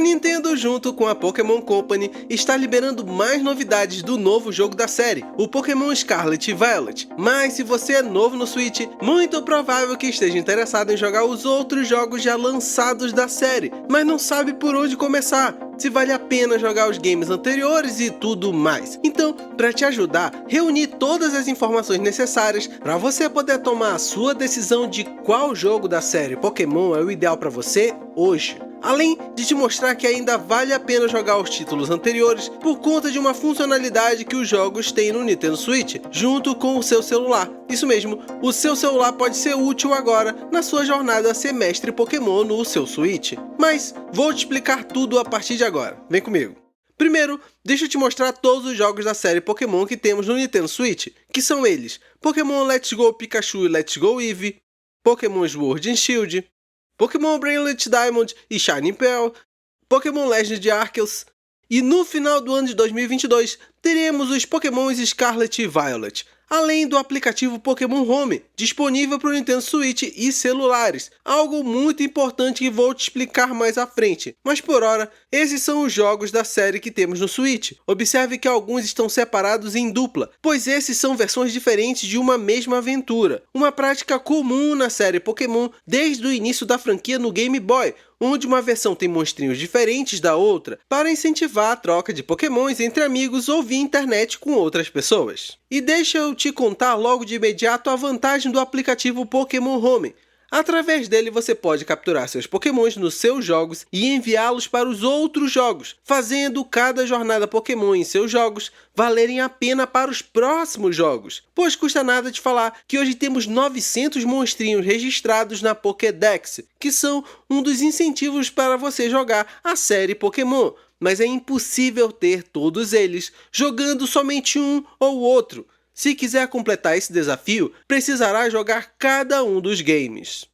Nintendo, junto com a Pokémon Company, está liberando mais novidades do novo jogo da série, o Pokémon Scarlet e Violet. Mas se você é novo no Switch, muito provável que esteja interessado em jogar os outros jogos já lançados da série, mas não sabe por onde começar, se vale a pena jogar os games anteriores e tudo mais. Então, para te ajudar, reuni todas as informações necessárias para você poder tomar a sua decisão de qual jogo da série Pokémon é o ideal para você hoje. Além de te mostrar que ainda vale a pena jogar os títulos anteriores por conta de uma funcionalidade que os jogos têm no Nintendo Switch, junto com o seu celular. Isso mesmo, o seu celular pode ser útil agora na sua jornada a ser mestre Pokémon no seu Switch. Mas vou te explicar tudo a partir de agora. Vem comigo. Primeiro, deixa eu te mostrar todos os jogos da série Pokémon que temos no Nintendo Switch, que são eles: Pokémon Let's Go Pikachu e Let's Go Eevee, Pokémon Sword and Shield, Pokémon Brilliant Diamond e Shining Pearl, Pokémon Legend Arceus, e no final do ano de 2022 teremos os Pokémons Scarlet e Violet, além do aplicativo Pokémon Home, disponível para o Nintendo Switch e celulares, algo muito importante que vou te explicar mais à frente. Mas por hora, esses são os jogos da série que temos no Switch. Observe que alguns estão separados em dupla, pois esses são versões diferentes de uma mesma aventura, uma prática comum na série Pokémon desde o início da franquia no Game Boy, onde uma versão tem monstrinhos diferentes da outra para incentivar a troca de Pokémons entre amigos ou via internet com outras pessoas. E deixa eu te contar logo de imediato a vantagem do aplicativo Pokémon Home. Através dele você pode capturar seus Pokémons nos seus jogos e enviá-los para os outros jogos, fazendo cada jornada Pokémon em seus jogos valerem a pena para os próximos jogos. Pois custa nada te falar que hoje temos 900 monstrinhos registrados na Pokédex, que são um dos incentivos para você jogar a série Pokémon. Mas é impossível ter todos eles jogando somente um ou outro. Se quiser completar esse desafio, precisará jogar cada um dos games.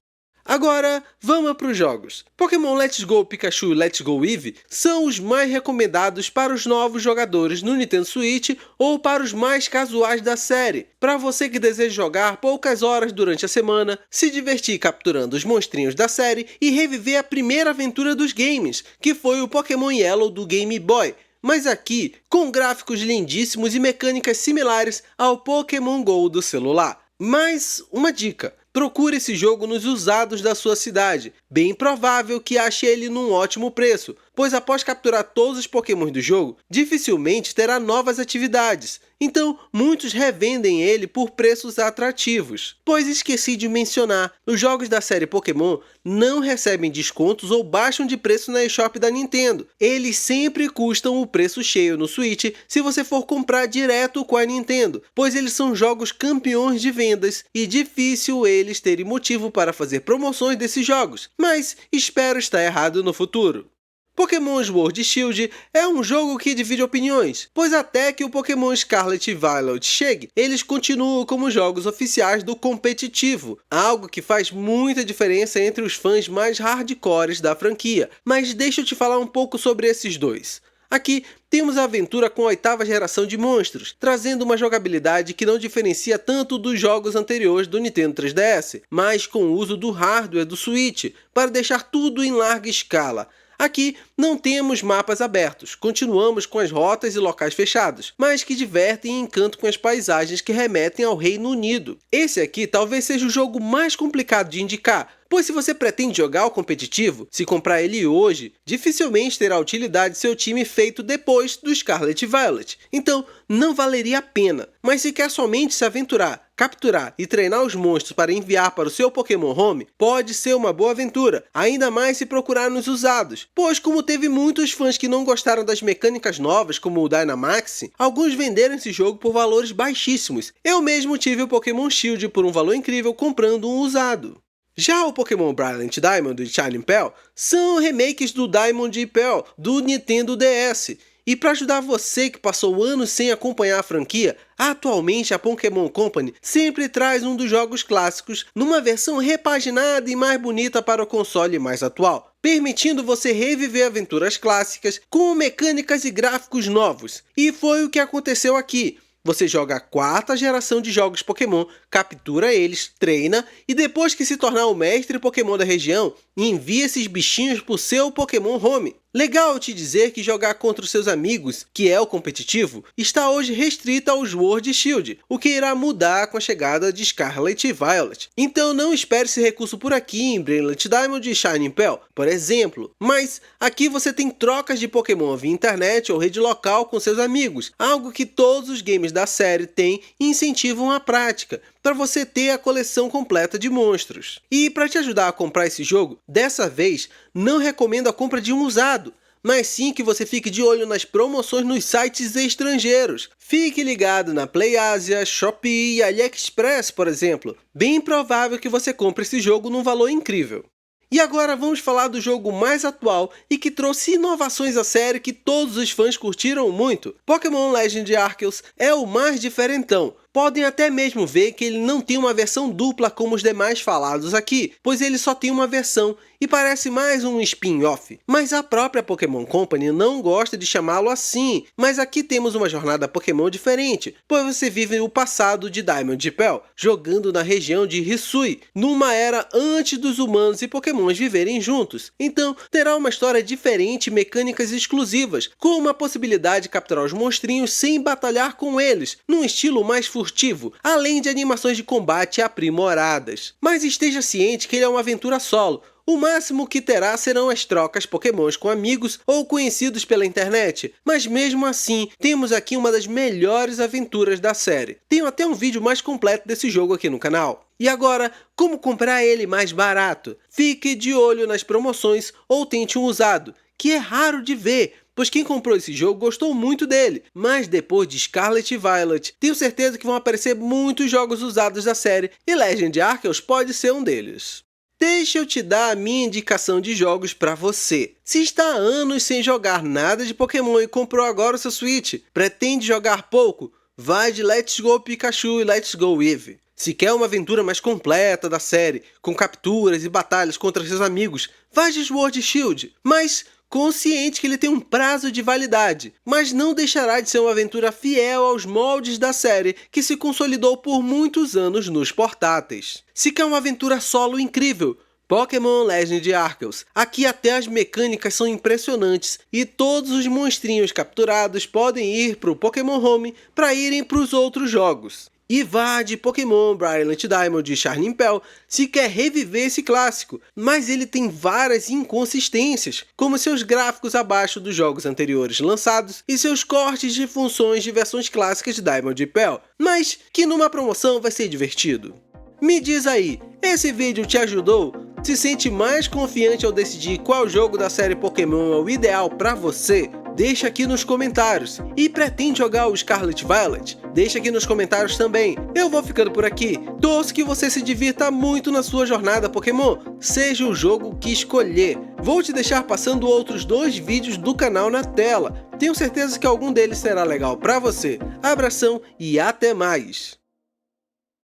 Agora, vamos para os jogos. Pokémon Let's Go Pikachu e Let's Go Eevee são os mais recomendados para os novos jogadores no Nintendo Switch ou para os mais casuais da série. Para você que deseja jogar poucas horas durante a semana, se divertir capturando os monstrinhos da série e reviver a primeira aventura dos games, que foi o Pokémon Yellow do Game Boy, mas aqui com gráficos lindíssimos e mecânicas similares ao Pokémon GO do celular. Mas uma dica: procure esse jogo nos usados da sua cidade. Bem provável que ache ele num ótimo preço, pois após capturar todos os Pokémons do jogo, dificilmente terá novas atividades. Então, muitos revendem ele por preços atrativos. Pois esqueci de mencionar, os jogos da série Pokémon não recebem descontos ou baixam de preço na eShop da Nintendo. Eles sempre custam o preço cheio no Switch se você for comprar direto com a Nintendo, pois eles são jogos campeões de vendas e difícil eles terem motivo para fazer promoções desses jogos. Mas espero estar errado no futuro. Pokémon Sword e Shield é um jogo que divide opiniões, pois até que o Pokémon Scarlet e Violet chegue, eles continuam como jogos oficiais do competitivo, algo que faz muita diferença entre os fãs mais hardcores da franquia. Mas deixa eu te falar um pouco sobre esses dois. Aqui temos a aventura com a 8ª geração de monstros, trazendo uma jogabilidade que não diferencia tanto dos jogos anteriores do Nintendo 3DS, mas com o uso do hardware do Switch, para deixar tudo em larga escala. Aqui não temos mapas abertos, continuamos com as rotas e locais fechados, mas que divertem e encantam com as paisagens que remetem ao Reino Unido. Esse aqui talvez seja o jogo mais complicado de indicar, pois se você pretende jogar o competitivo, se comprar ele hoje, dificilmente terá utilidade seu time feito depois do Scarlet e Violet, então não valeria a pena. Mas se quer somente se aventurar, capturar e treinar os monstros para enviar para o seu Pokémon Home, pode ser uma boa aventura, ainda mais se procurar nos usados, pois como teve muitos fãs que não gostaram das mecânicas novas como o Dynamax, alguns venderam esse jogo por valores baixíssimos. Eu mesmo tive o Pokémon Shield por um valor incrível comprando um usado. Já o Pokémon Brilliant Diamond e Shining Pearl são remakes do Diamond e Pearl do Nintendo DS. E para ajudar você que passou anos sem acompanhar a franquia, atualmente a Pokémon Company sempre traz um dos jogos clássicos numa versão repaginada e mais bonita para o console mais atual, permitindo você reviver aventuras clássicas com mecânicas e gráficos novos. E foi o que aconteceu aqui. Você joga a 4ª geração de jogos Pokémon, captura eles, treina e depois que se tornar o mestre Pokémon da região, envia esses bichinhos para o seu Pokémon Home. Legal te dizer que jogar contra os seus amigos, que é o competitivo, está hoje restrito ao Sword e Shield, o que irá mudar com a chegada de Scarlet e Violet. Então não espere esse recurso por aqui em Brilliant Diamond e Shining Pearl, por exemplo. Mas aqui você tem trocas de Pokémon via internet ou rede local com seus amigos, algo que todos os games da série têm e incentivam a prática, para você ter a coleção completa de monstros. E para te ajudar a comprar esse jogo, dessa vez não recomendo a compra de um usado, mas sim que você fique de olho nas promoções nos sites estrangeiros. Fique ligado na PlayAsia, Shopee e AliExpress, por exemplo. Bem provável que você compre esse jogo num valor incrível. E agora vamos falar do jogo mais atual e que trouxe inovações à série que todos os fãs curtiram muito. Pokémon Legend Arceus é o mais diferentão. Podem até mesmo ver que ele não tem uma versão dupla como os demais falados aqui, pois ele só tem uma versão e parece mais um spin-off. Mas a própria Pokémon Company não gosta de chamá-lo assim, mas aqui temos uma jornada Pokémon diferente, pois você vive o passado de Diamond e Pearl, jogando na região de Hisui, numa era antes dos humanos e Pokémons viverem juntos. Então terá uma história diferente e mecânicas exclusivas, com uma possibilidade de capturar os monstrinhos sem batalhar com eles, num estilo mais furtivo, além de animações de combate aprimoradas. Mas esteja ciente que ele é uma aventura solo. O máximo que terá serão as trocas Pokémons com amigos ou conhecidos pela internet, mas mesmo assim, temos aqui uma das melhores aventuras da série. Tenho até um vídeo mais completo desse jogo aqui no canal. E agora, como comprar ele mais barato? Fique de olho nas promoções ou tente um usado, que é raro de ver, pois quem comprou esse jogo gostou muito dele, mas depois de Scarlet e Violet, tenho certeza que vão aparecer muitos jogos usados da série e Legend Arceus pode ser um deles. Deixa eu te dar a minha indicação de jogos para você. Se está há anos sem jogar nada de Pokémon e comprou agora o seu Switch, pretende jogar pouco? Vai de Let's Go Pikachu e Let's Go Eevee. Se quer uma aventura mais completa da série, com capturas e batalhas contra seus amigos, vai de Sword e Shield. Mas consciente que ele tem um prazo de validade, mas não deixará de ser uma aventura fiel aos moldes da série que se consolidou por muitos anos nos portáteis. Se quer uma aventura solo incrível, Pokémon Legend Arceus. Aqui até as mecânicas são impressionantes e todos os monstrinhos capturados podem ir para o Pokémon Home para irem para os outros jogos. E vá de Pokémon Brilliant Diamond e Shining Pearl se quer reviver esse clássico, mas ele tem várias inconsistências, como seus gráficos abaixo dos jogos anteriores lançados e seus cortes de funções de versões clássicas de Diamond e Pearl, mas que numa promoção vai ser divertido. Me diz aí, esse vídeo te ajudou? Se sente mais confiante ao decidir qual jogo da série Pokémon é o ideal para você? Deixa aqui nos comentários. E pretende jogar o Scarlet Violet? Deixa aqui nos comentários também. Eu vou ficando por aqui. Torço que você se divirta muito na sua jornada Pokémon, seja o jogo que escolher. Vou te deixar passando outros 2 vídeos do canal na tela. Tenho certeza que algum deles será legal para você. Abração e até mais!